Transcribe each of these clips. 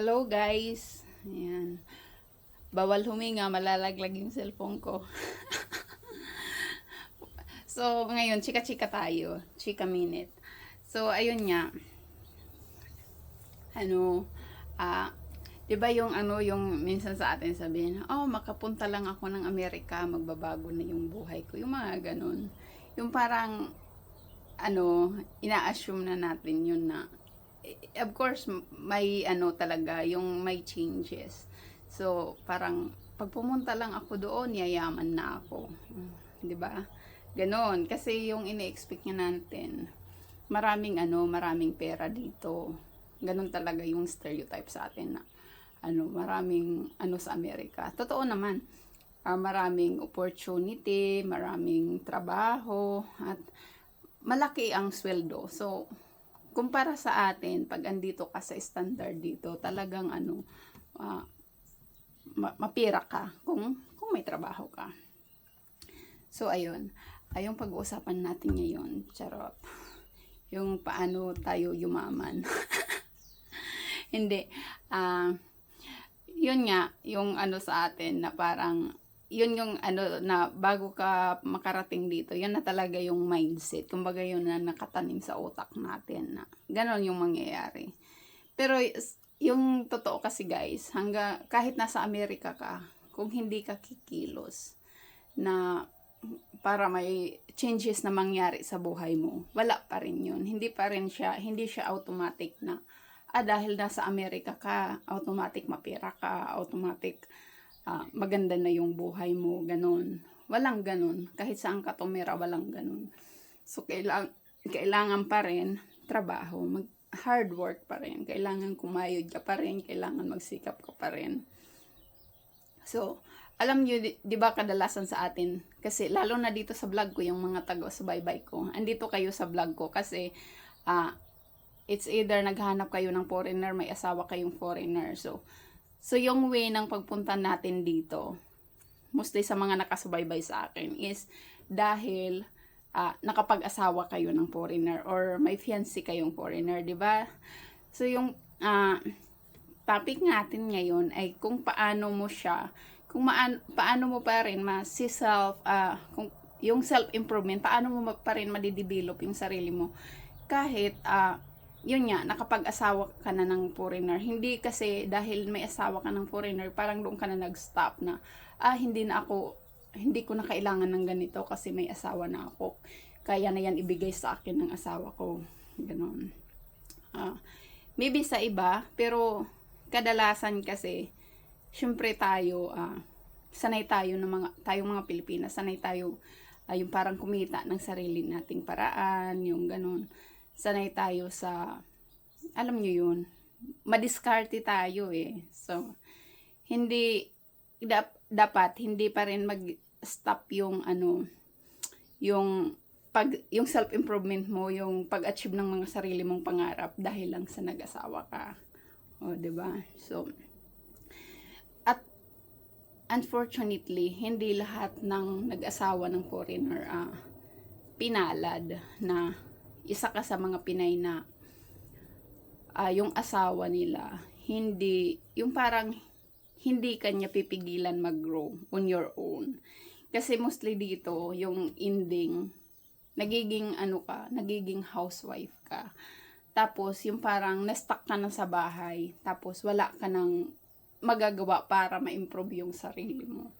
Hello guys. Ayan. Bawal huminga, malalaglag yung cellphone ko. So, ngayon, chika-chika tayo. Chika minute. So, ayun nga. Ano, ah, 'di ba yung yung minsan sa atin sabihin, "Oh, makapunta lang ako ng Amerika, magbabago na yung buhay ko." Yung mga ganun. Yung parang ina-assume na natin yun na of course may talaga yung may changes. So, parang pag pumunta lang ako doon, yayaman na ako. 'Di ba? Ganon. Kasi yung ine-expect niya natin, maraming pera dito. Ganon talaga yung stereotype sa atin na maraming sa Amerika. Totoo naman. Maraming opportunity, maraming trabaho, at malaki ang sweldo. So, kumpara sa atin, pag andito ka sa standard dito, talagang uh, mapira ka kung may trabaho ka. So, ayun. Ayong pag-uusapan natin ngayon, charot, yung paano tayo yumaman. Hindi. Yun nga, yung sa atin na parang, yun yung na bago ka makarating dito, yan na talaga yung mindset. Kumbaga yun na nakatanim sa utak natin na ganon yung mangyayari. Pero yung totoo kasi guys, kahit nasa Amerika ka, kung hindi ka kikilos na para may changes na mangyari sa buhay mo, wala pa rin yun. Hindi siya automatic na dahil nasa Amerika ka, automatic mapira ka, automatic maganda na yung buhay mo, ganun. Walang ganun. Kahit saan ka tumira, walang ganun. So, kailangan pa rin trabaho, hard work pa rin. Kailangan kumayod ka pa rin, kailangan magsikap ka pa rin. So, alam nyo, di ba kadalasan sa atin, kasi lalo na dito sa vlog ko, yung mga taga-subaybay ko, andito kayo sa vlog ko kasi it's either naghanap kayo ng foreigner, may asawa kayong foreigner. So yung way ng pagpunta natin dito, mostly sa mga nakasubaybay sa akin, is dahil nakapag-asawa kayo ng foreigner or may fiancé kayong foreigner, di ba? So yung topic natin ngayon ay kung paano mo siya, paano mo pa rin kung yung self-improvement, paano mo pa rin madidevelop yung sarili mo kahit yun nga, nakapag-asawa ka na ng foreigner. Hindi kasi dahil may asawa ka ng foreigner, parang doon ka na nag-stop na, hindi ko na kailangan ng ganito kasi may asawa na ako. Kaya na yan ibigay sa akin ng asawa ko. Ganon. Maybe sa iba, pero kadalasan kasi, syempre tayo, sanay tayo tayong mga Pilipinas, sanay tayo yung parang kumita ng sarili nating paraan, yung ganon. Sanay tayo sa, alam nyo yun, madiskarte tayo eh. So, dapat hindi pa rin mag-stop yung yung self-improvement mo, yung pag-achieve ng mga sarili mong pangarap dahil lang sa nag-asawa ka. O, 'di ba? So, at unfortunately, hindi lahat ng nag-asawa ng foreigner pinalad na isa ka sa mga Pinay na yung asawa nila yung parang hindi kanya pipigilan mag-grow on your own. Kasi mostly dito, yung ending, nagiging housewife ka. Tapos, yung parang na-stuck ka na sa bahay, tapos wala ka nang magagawa para ma-improve yung sarili mo.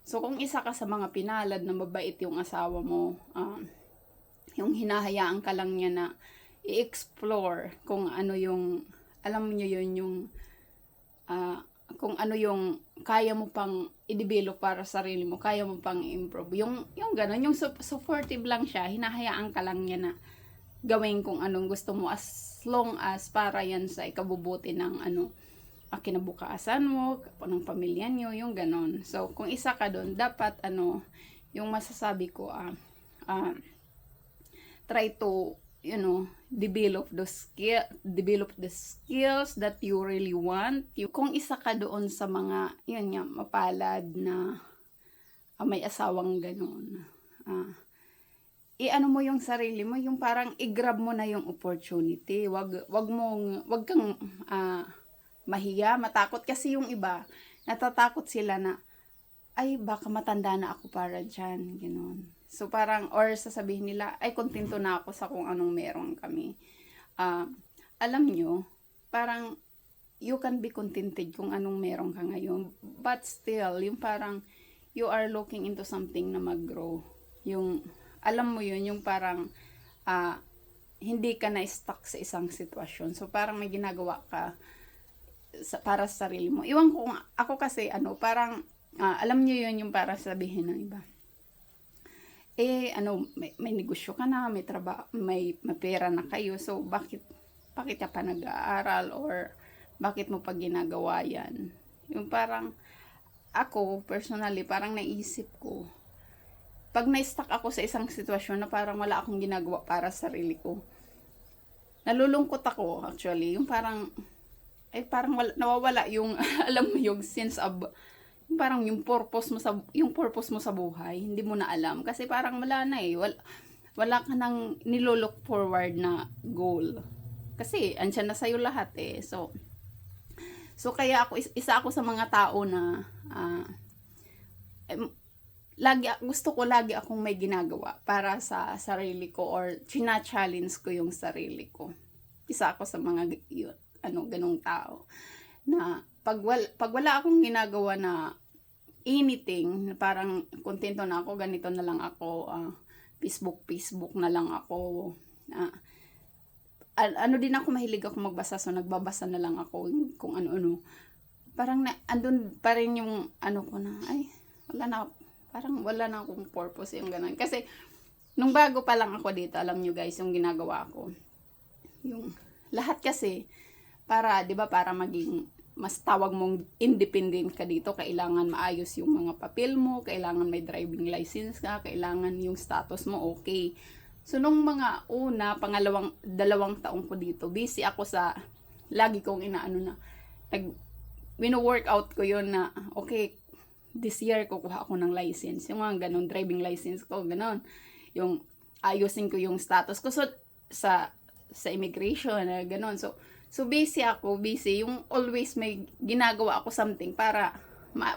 So, kung isa ka sa mga pinalad na mabait yung asawa mo, yung hinahayaan ka lang niya na i-explore kung ano yung, alam niyo yun, yung kung ano yung kaya mo pang i-develop para sa sarili mo, kaya mo pang i-improve. Yung gano'n, yung supportive lang siya, hinahayaan ka lang niya na gawin kung anong gusto mo as long as para yan sa ikabubuti ng kinabukasan mo, ng pamilya niyo, yung gano'n. So, kung isa ka doon, dapat yung masasabi ko, try to develop the skills that you really want. Kung isa ka doon sa mga mapalad na may asawang ganoon, mo yung sarili mo, yung parang i-grab mo na yung opportunity. Wag kang mahiya, matakot. Kasi yung iba, natatakot sila na, ay, baka matanda na ako para dyan, gano'n. So, parang, or sasabihin nila, ay, kontento na ako sa kung anong meron kami. Alam nyo, parang, you can be contented kung anong meron ka ngayon. But still, yung parang, you are looking into something na mag-grow. Yung, alam mo yun, yung parang, hindi ka na-stuck sa isang sitwasyon. So, parang may ginagawa ka para sa sarili mo. Iwan ko, ako kasi, parang, alam nyo yun yung para sabihin ng iba. May negosyo ka na, may trabaho, may pera na kayo. So, bakit ka pa nag-aaral or bakit mo pa ginagawa yan? Yung parang, ako, personally, parang naisip ko, pag na-stuck ako sa isang sitwasyon na parang wala akong ginagawa para sa sarili ko, nalulungkot ako, actually. Yung parang, nawawala yung, alam mo yung sense of, yung parang yung purpose mo sa buhay, hindi mo na alam. Kasi parang wala na eh. Wala ka nang nilolook forward na goal. Kasi, andyan na sa'yo lahat eh. So kaya ako, isa ako sa mga tao na, gusto ko lagi akong may ginagawa para sa sarili ko or china-challenge ko yung sarili ko. Isa ako sa mga ganong tao na pag wala akong ginagawa na anything, parang kontento na ako, ganito na lang ako, Facebook na lang ako, din ako, mahilig ako magbasa, so nagbabasa na lang ako kung ano-ano. Parang andun pa rin yung ko na, parang wala na akong purpose yung ganun. Kasi, nung bago pa lang ako dito, alam nyo guys, yung ginagawa ko, yung lahat kasi, di ba, para maging mas tawag mong independent ka dito, kailangan maayos yung mga papel mo, kailangan may driving license ka, kailangan yung status mo okay. So, nung mga dalawang taong ko dito, busy ako sa, lagi kong wino-workout ko yun na, okay, this year kukuha ako ng license. Yung mga ganun, driving license ko, ganun. Yung ayusin ko yung status ko sa immigration, ganun. So busy. Yung always may ginagawa ako something para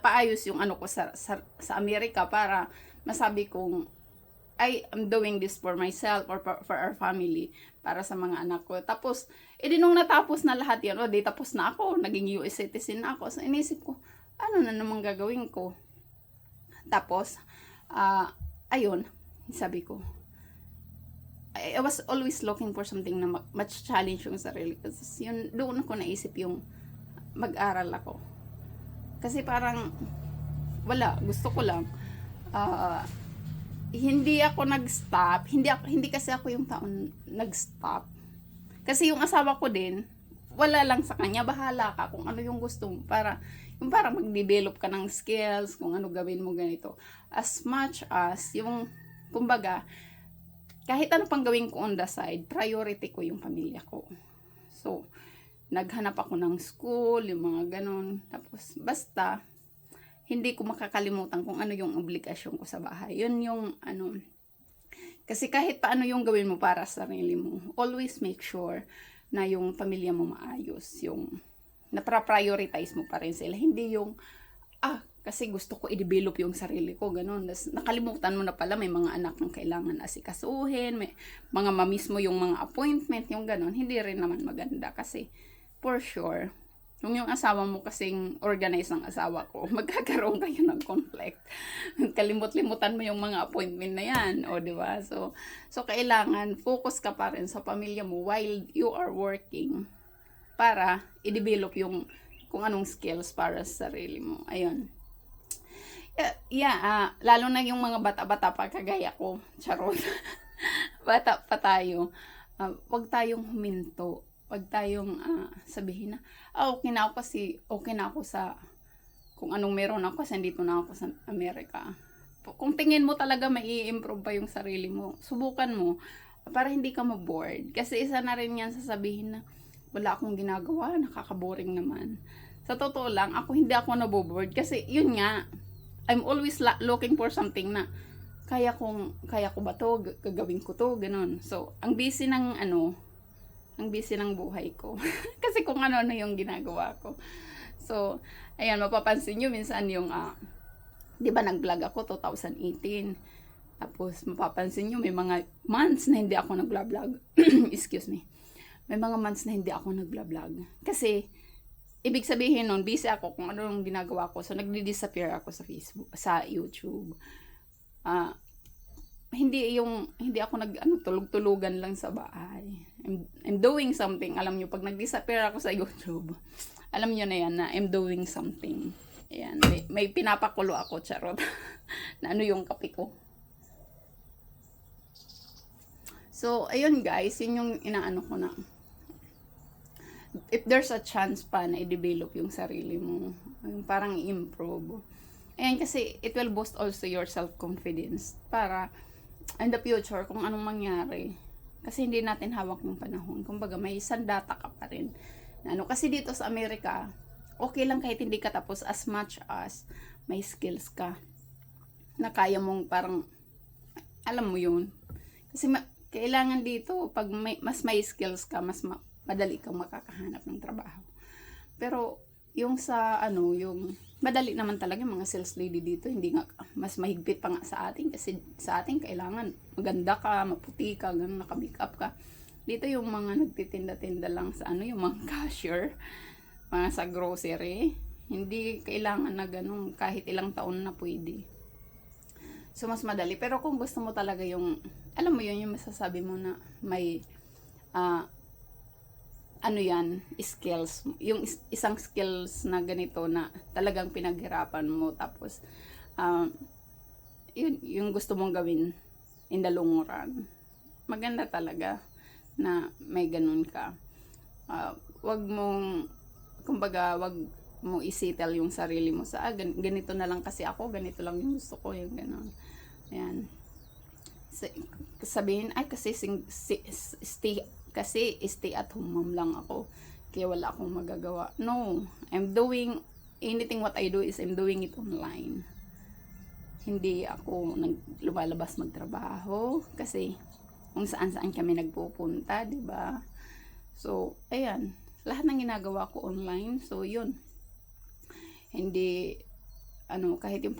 paayos yung ko sa Amerika, para masabi kong, I'm doing this for myself or for our family, para sa mga anak ko. Tapos, nung natapos na lahat yan, tapos na ako, naging US citizen na ako. So, inisip ko, ano na naman gagawin ko? Tapos, ayun, sabi ko, I was always looking for something na much challenge yung sarili. Kasi doon ako naisip yung mag-aral ako. Kasi parang, gusto ko lang. Hindi ako nag-stop. Hindi kasi ako yung taon nag-stop. Kasi yung asawa ko din, wala lang sa kanya, bahala ka kung ano yung gusto mo, para mag-develop ka ng skills, kung ano gawin mo ganito. As much as, yung, kumbaga, kahit ano pang gawin ko on the side, priority ko yung pamilya ko. So, naghanap ako ng school, yung mga ganon. Tapos, basta, hindi ko makakalimutan kung ano yung obligasyon ko sa bahay. Yun yung, kasi kahit paano yung gawin mo para sa sarili mo, always make sure na yung pamilya mo maayos, yung napra-prioritize mo pa rin sila. Hindi yung, kasi gusto ko i-develop yung sarili ko, ganun. Nakalimutan mo na pala, may mga anak kang kailangan asikasuhin, may mga mamiss mo yung mga appointment, yung ganun. Hindi rin naman maganda kasi, for sure, yung asawa mo kasing organized ng asawa ko, magkakaroon kayo ng conflict. Kalimot-limutan mo yung mga appointment na yan, di ba? So kailangan focus ka pa rin sa pamilya mo while you are working para i-develop yung kung anong skills para sa sarili mo. Ayun. Lalo na yung mga bata-bata pa kagaya ko, charot. Bata pa tayo. Wag tayong huminto. Wag tayong sabihin na, okay na ako sa kung anong meron ako kasi nandito na ako sa Amerika. Kung tingin mo talaga may i-improve pa yung sarili mo, subukan mo para hindi ka ma-bored. Kasi isa na rin yan sasabihin na wala akong ginagawa, nakaka-boring naman. Sa totoo lang, hindi ako nabobored kasi yun nga, I'm always looking for something na kaya ko ba to, gagawin ko to, ganun. So, ang busy ng ang busy ng buhay ko. Kasi kung ano-ano yung ginagawa ko. So, ayan, mapapansin nyo minsan yung, di ba nag-vlog ako 2018. Tapos, mapapansin nyo may mga months na hindi ako nag-vlog. Excuse me. May mga months na hindi ako nag-vlog. Kasi, ibig sabihin nun, busy ako kung ano yung ginagawa ko. So, nagdi-disappear ako sa Facebook, sa YouTube. Hindi ako tulog-tulugan lang sa bahay. I'm doing something. Alam nyo, pag nag-disappear ako sa YouTube, alam nyo na yan na I'm doing something. Ayan, may pinapakulo ako, charot. Na ano yung kape ko. So, ayun guys, yun yung inaano ko na. If there's a chance pa na i-develop yung sarili mo, yung parang i-improve. Ayan, kasi it will boost also your self-confidence para in the future, kung anong mangyari. Kasi hindi natin hawak yung panahon. Kumbaga, may sandata ka pa rin. Kasi dito sa Amerika, okay lang kahit hindi ka tapos as much as may skills ka. Na kaya mong parang, alam mo yun. Kasi kailangan dito, pag mas may skills ka, mas madali kang makakahanap ng trabaho. Pero, yung sa yung madali naman talaga yung mga sales lady dito, hindi nga, mas mahigpit pa nga sa atin, kasi sa atin kailangan maganda ka, maputi ka, ganun, naka-makeup ka. Dito yung mga nagtitinda-tinda lang sa yung mga cashier, mga sa grocery, hindi kailangan na ganun, kahit ilang taon na pwede. So, mas madali. Pero kung gusto mo talaga yung, alam mo yun, yung masasabi mo na may, skills. Yung isang skills na ganito na talagang pinaghirapan mo. Tapos, yung gusto mong gawin in the long run. Maganda talaga na may ganun ka. Wag mong i-settle yung sarili mo sa, ganito na lang kasi ako, ganito lang yung gusto ko, yung ganun. Ayan. Sabihin, kasi stay at home mom lang ako. Kaya wala akong magagawa. No. I'm doing anything what I do is I'm doing it online. Hindi ako lumalabas magtrabaho kasi kung saan-saan kami nagpupunta, 'di ba? So, ayan. Lahat ng ginagawa ko online. So, yun. Hindi kahit yung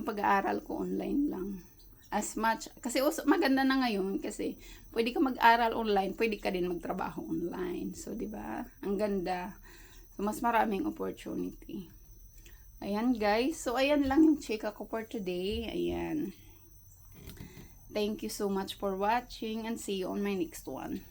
pag-aaral ko online lang. As much, kasi maganda na ngayon kasi pwede ka mag-aral online, pwede ka din magtrabaho online. So, di ba? Ang ganda. So, mas maraming opportunity. Ayan, guys. So, ayan lang yung chika ko for today. Ayan. Thank you so much for watching and see you on my next one.